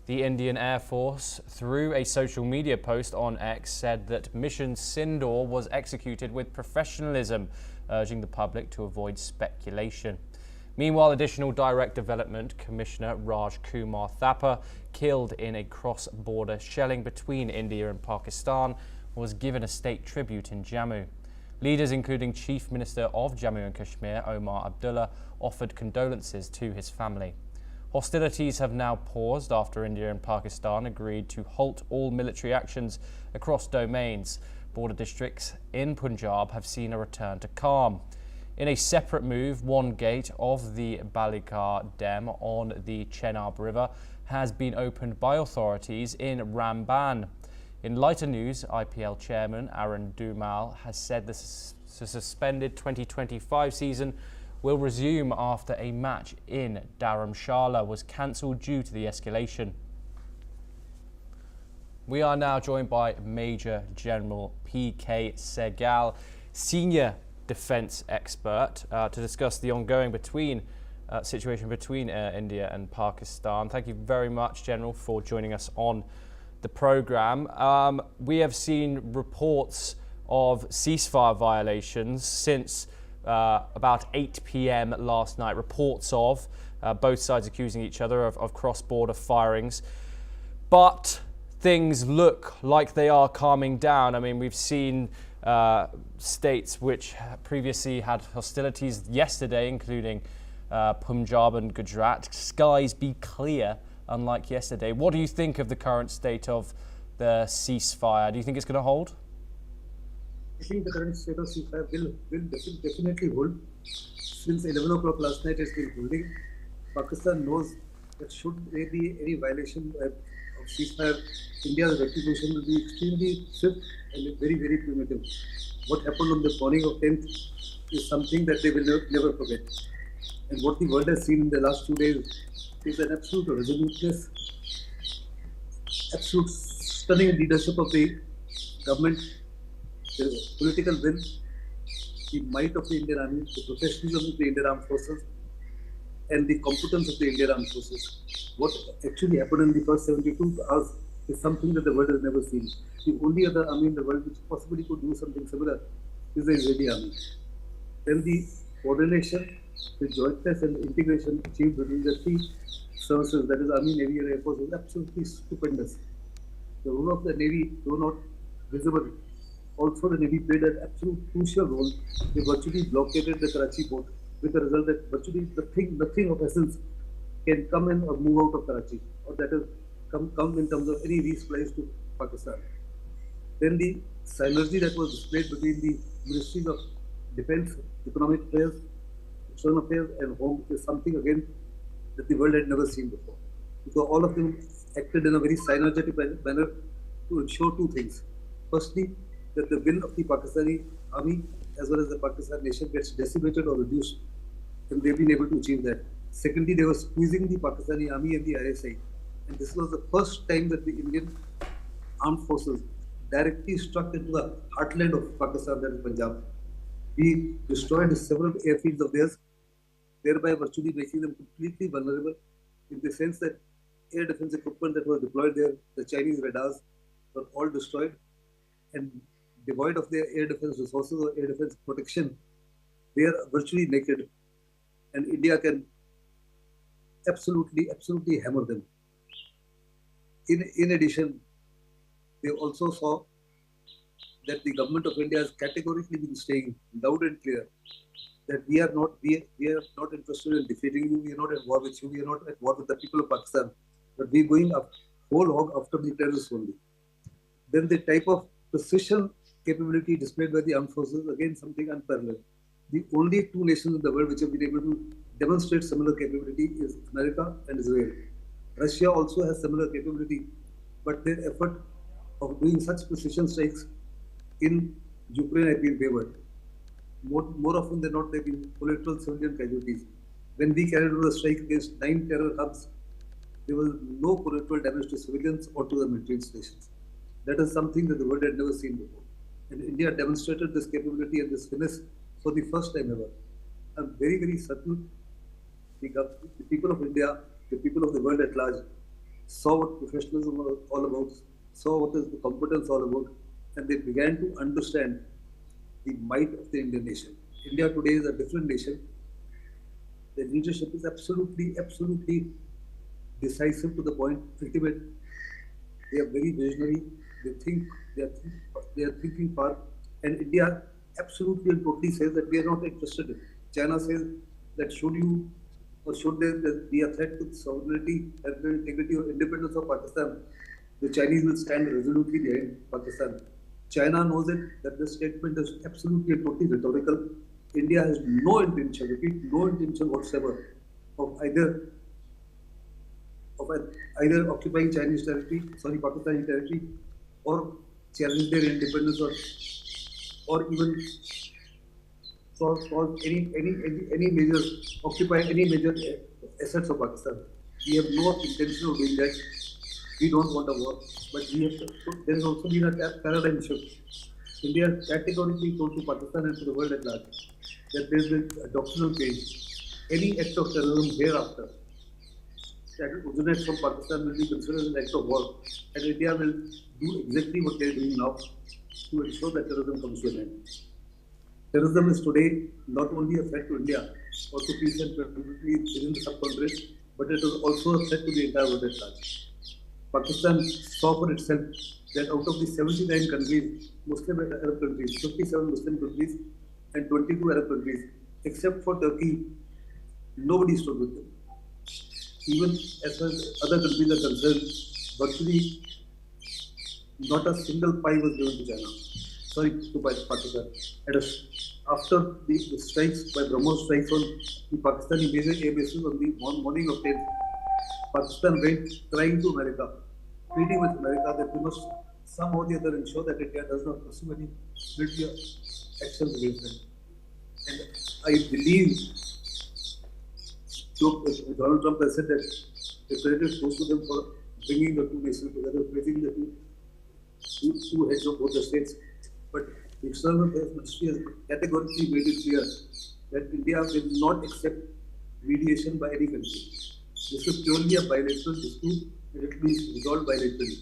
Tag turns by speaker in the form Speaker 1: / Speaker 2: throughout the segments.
Speaker 1: The Indian Air Force, through a social media post on X, said that Mission Sindoor was executed with professionalism, urging the public to avoid speculation. Meanwhile, Additional Direct Development Commissioner Raj Kumar Thapar, killed in a cross-border shelling between India and Pakistan, was given a state tribute in Jammu. Leaders including Chief Minister of Jammu and Kashmir, Omar Abdullah, offered condolences to his family. Hostilities have now paused after India and Pakistan agreed to halt all military actions across domains. Border districts in Punjab have seen a return to calm. In a separate move, one gate of the Balikar Dam on the Chenab River has been opened by authorities in Ramban. In lighter news, IPL chairman Arun Dhumal has said the suspended 2025 season will resume after a match in Dharamshala was cancelled due to the escalation. We are now joined by Major General P.K. Sehgal, senior defence expert, to discuss the ongoing situation between India and Pakistan. Thank you very much, General, for joining us on the programme. We have seen reports of ceasefire violations since about 8 p.m. last night, reports of both sides accusing each other of cross-border firings. But things look like they are calming down. I mean, we've seen states which previously had hostilities yesterday, including Punjab and Gujarat, skies be clear, unlike yesterday. What do you think of the current state of the ceasefire? Do you think it's going to hold?
Speaker 2: I think the current state of ceasefire will definitely hold. Since 11 o'clock last night, it's been holding. Pakistan knows that should there be any violation of ceasefire, India's retribution will be extremely swift and very, very primitive. What happened on the morning of 10th is something that they will never forget. And what the world has seen in the last 2 days is an absolute resoluteness, absolute stunning leadership of the government, the political will, the might of the Indian Army, the professionalism of the Indian Armed Forces, and the competence of the Indian Armed Forces. What actually happened in the first 72 hours is something that the world has never seen. The only other army in the world which possibly could do something similar is the Israeli army. Then the coordination, the jointness and the integration achieved between the three services, that is Army, Navy and Air Force, is absolutely stupendous. The role of the Navy, though not visible, also the Navy played an absolute crucial role. They virtually blockaded the Karachi port with the result that virtually the thing of essence can come in or move out of Karachi, or that is come in terms of any resupplies to Pakistan. Then the synergy that was displayed between the ministries of defense, economic affairs, external affairs and home is something again that the world had never seen before. Because all of them acted in a very synergetic manner to ensure two things. Firstly, that the will of the Pakistani army as well as the Pakistan nation gets decimated or reduced, and they've been able to achieve that. Secondly, they were squeezing the Pakistani army and the ISI, and this was the first time that the Indian armed forces directly struck into the heartland of Pakistan, that is Punjab. We destroyed several airfields of theirs, thereby virtually making them completely vulnerable in the sense that air defense equipment that was deployed there, the Chinese radars, were all destroyed and devoid of their air defense resources or air defense protection. They are virtually naked, and India can absolutely hammer them. In addition, they also saw that the government of India has categorically been saying loud and clear that we are not interested in defeating you, we are not at war with you, we are not at war with the people of Pakistan, but we are going up whole hog after the terrorists only. Then the type of precision capability displayed by the armed forces, again something unparalleled. The only two nations in the world which have been able to demonstrate similar capability is America and Israel. Russia also has similar capability, but their effort of doing such precision strikes in Ukraine have been wavered. More often than not, there have been collateral civilian casualties. When we carried out a strike against 9 terror hubs, there was no collateral damage to civilians or to the military installations. That is something that the world had never seen before. And India demonstrated this capability and this finesse for the first time ever. I'm very, very certain the people of India, the people of the world at large, saw what professionalism was all about, saw what is the competence all about, and they began to understand the might of the Indian nation. India today is a different nation. The leadership is absolutely decisive to the point, ultimate. They are very visionary. They think they are thinking far, and India absolutely and totally says that we are not interested in. China says that should you or should there be a threat to the sovereignty, territorial integrity, or independence of Pakistan, the Chinese will stand resolutely behind Pakistan. China knows it that this statement is absolutely and totally rhetorical. India has no intention, repeat, no intention whatsoever of either occupying Chinese territory, sorry, Pakistani territory, or challenge their independence, or even solve any major, occupy any major assets of Pakistan. We have no intention of doing that. We don't want a war, but we have to, there has also been a paradigm shift. India categorically told to Pakistan and to the world at large that there is a doctrinal change. Any act of terrorism hereafter that originates from Pakistan will be considered an act of war, and India will do exactly what they are doing now to ensure that terrorism comes to an end. Terrorism is today not only a threat to India or to peace and stability within the subcontinent, but it is also a threat to the entire world at large. Pakistan saw for itself that out of the 79 countries, Muslim and Arab countries, 57 Muslim countries and 22 Arab countries, except for Turkey, nobody stood with them. Even as far as other countries are concerned, virtually not a single pie was given to China. Sorry, to Pakistan. And after the strikes by BrahMos strikes on the Pakistani major air bases on the morning of 10th, Pakistan went crying to America, pleading with America that we must somehow or the other ensure that India does not pursue any military actions against them. And I believe Donald Trump has said that the credit goes to them for bringing the two nations together, placing the two heads of both the states. But the External Affairs Ministry has categorically made it clear that India will not accept mediation by any country. This is purely a bilateral dispute and it will be resolved bilaterally.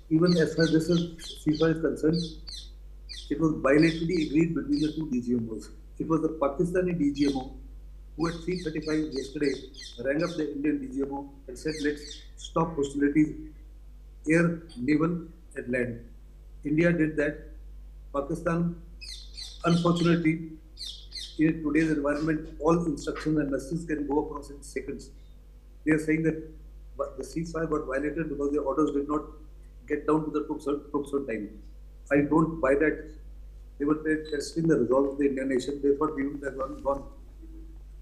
Speaker 2: Even as far as this ceasefire is concerned, it was bilaterally agreed between the two DGMOs. It was the Pakistani DGMO who at 3:35 yesterday rang up the Indian DGMO and said, let's stop hostilities, air, naval, and land. India did that. Pakistan, unfortunately, in today's environment, all instructions and messages can go across in seconds. They are saying that the ceasefire got violated because the orders did not get down to the troops on time. I don't buy that. They were testing the resolve of the Indian nation. They thought we would have gone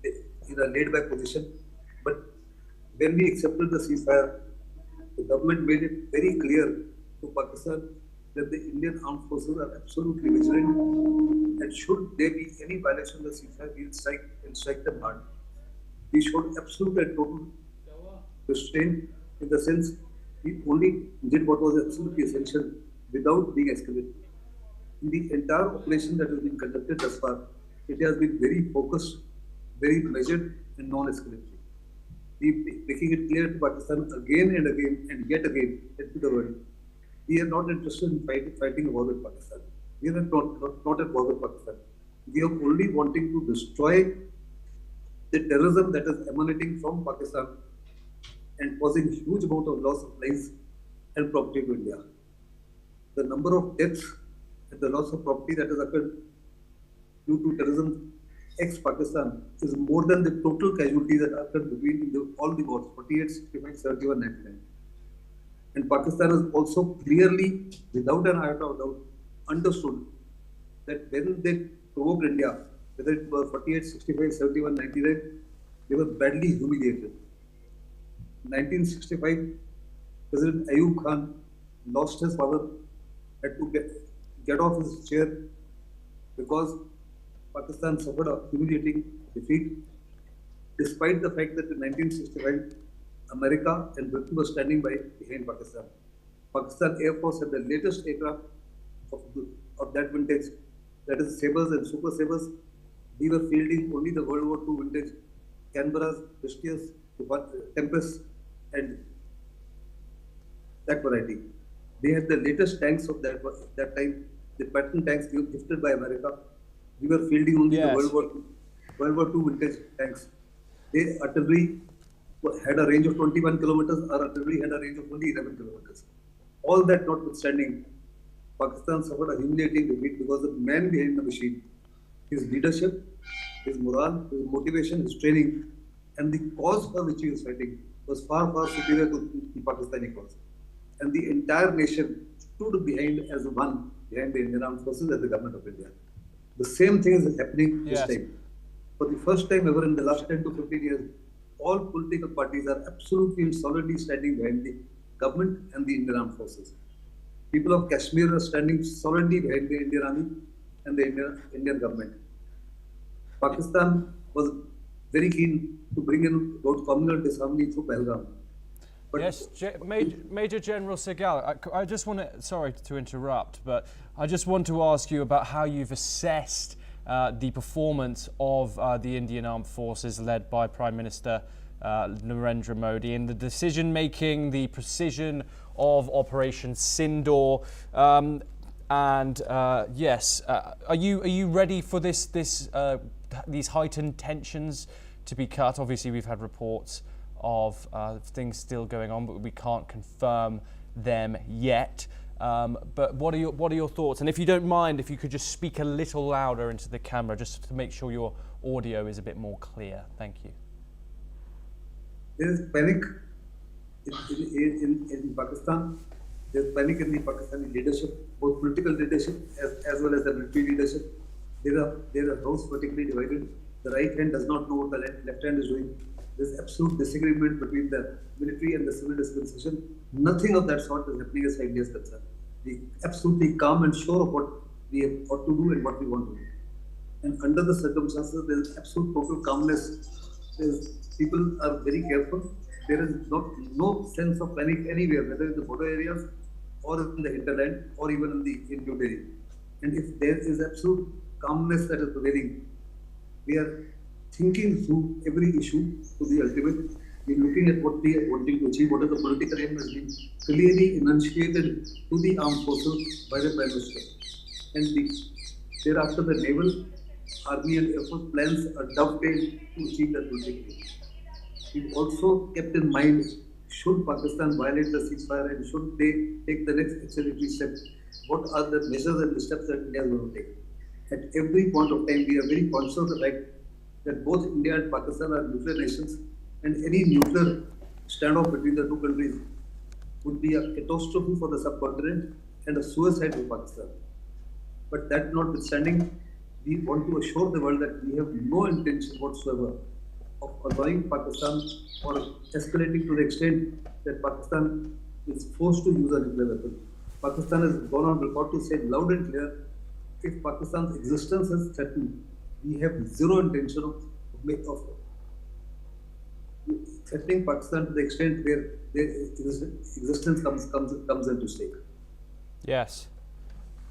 Speaker 2: in a laid-back position. But when we accepted the ceasefire, the government made it very clear to Pakistan that the Indian armed forces are absolutely vigilant, and should there be any violation of the ceasefire, we will strike them hard. We showed absolute and total restraint in the sense we only did what was absolutely essential without being escalated. In the entire operation that has been conducted thus far, it has been very focused, very measured, and non-escalatory. We making it clear to Pakistan again and again and yet again and to the world, we are not interested in fighting a war with Pakistan. We are not at war with Pakistan. We are only wanting to destroy the terrorism that is emanating from Pakistan and causing huge amount of loss of lives and property to India. The number of deaths and the loss of property that has occurred due to terrorism ex-Pakistan is more than the total casualties that occurred between all the wars, 48, 65, 71, 99. And Pakistan has also clearly, without an iota of doubt, understood that when they provoked India, whether it was 48, 65, 71, 99, they were badly humiliated. In 1965, President Ayub Khan lost his power, had to get off his chair because Pakistan suffered a humiliating defeat, despite the fact that in 1965, America and Britain were standing behind Pakistan. Pakistan Air Force had the latest aircraft of that vintage, that is Sabres and Super Sabres. We were fielding only the World War II vintage Canberras, Pistius, Tempest, and that variety. They had the latest tanks of that time, the Patton tanks gifted by America. We were fielding only the World War II vintage tanks. Their artillery had a range of 21 kilometers, our artillery had a range of only 11 kilometers. All that notwithstanding, Pakistan suffered a humiliating defeat because the man behind the machine, his leadership, his morale, his motivation, his training, and the cause for which he was fighting was far, far superior to the Pakistani cause. And the entire nation stood behind as one, behind the Indian Armed Forces and the government of India. The same thing is happening this time. For the first time ever in the last 10 to 15 years, all political parties are absolutely and solidly standing behind the government and the Indian Armed Forces. People of Kashmir are standing solidly behind the Indian Army and the Indian government. Pakistan was very keen to bring in about communal disharmony through Pahalgam.
Speaker 1: But yes, Major General Sehgal, I just want to, sorry to interrupt, but I just want to ask you about how you've assessed the performance of the Indian Armed Forces led by Prime Minister Narendra Modi in the decision-making, the precision of Operation Sindoor, yes, are you ready for these heightened tensions to be cut? Obviously, we've had reports of things still going on, but we can't confirm them yet. But what are your thoughts? And if you don't mind, if you could just speak a little louder into the camera, just to make sure your audio is a bit more clear. Thank you.
Speaker 2: There is panic in Pakistan. There is panic in the Pakistani leadership, both political leadership as well as the military leadership. There are house vertically divided. The right hand does not know what the left hand is doing. There is absolute disagreement between the military and the civil dispensation. Nothing of that sort is happening as far as India is concerned. We are absolutely calm and sure of what we ought to do and what we want to do. And under the circumstances, there is absolute total calmness. People are very careful. There is no sense of panic anywhere, whether in the border areas or in the hinterland or even in New Delhi. And if there is absolute calmness that is prevailing, we are thinking through every issue to the ultimate. We are looking at what we are wanting to achieve, what is the political aim has been clearly enunciated to the armed forces by the Prime Minister. And thereafter the naval, army and air force plans are dovetailed to achieve that political aim. We've also kept in mind, should Pakistan violate the ceasefire and should they take the next accelerated step, what are the measures and the steps that India is going to take? At every point of time, we are very conscious of the fact that both India and Pakistan are nuclear nations, and any nuclear standoff between the two countries would be a catastrophe for the subcontinent and a suicide for Pakistan. But that notwithstanding, we want to assure the world that we have no intention whatsoever of allowing Pakistan or escalating to the extent that Pakistan is forced to use a nuclear weapon. Pakistan has gone on record to say loud and clear, if Pakistan's existence is threatened, we have zero intention of threatening Pakistan to the extent where their existence comes into stake.
Speaker 1: Yes.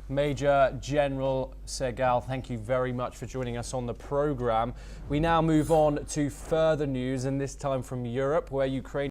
Speaker 1: Major General Sehgal, thank you very much for joining us on the programme. We now move on to further news, and this time from Europe, where Ukraine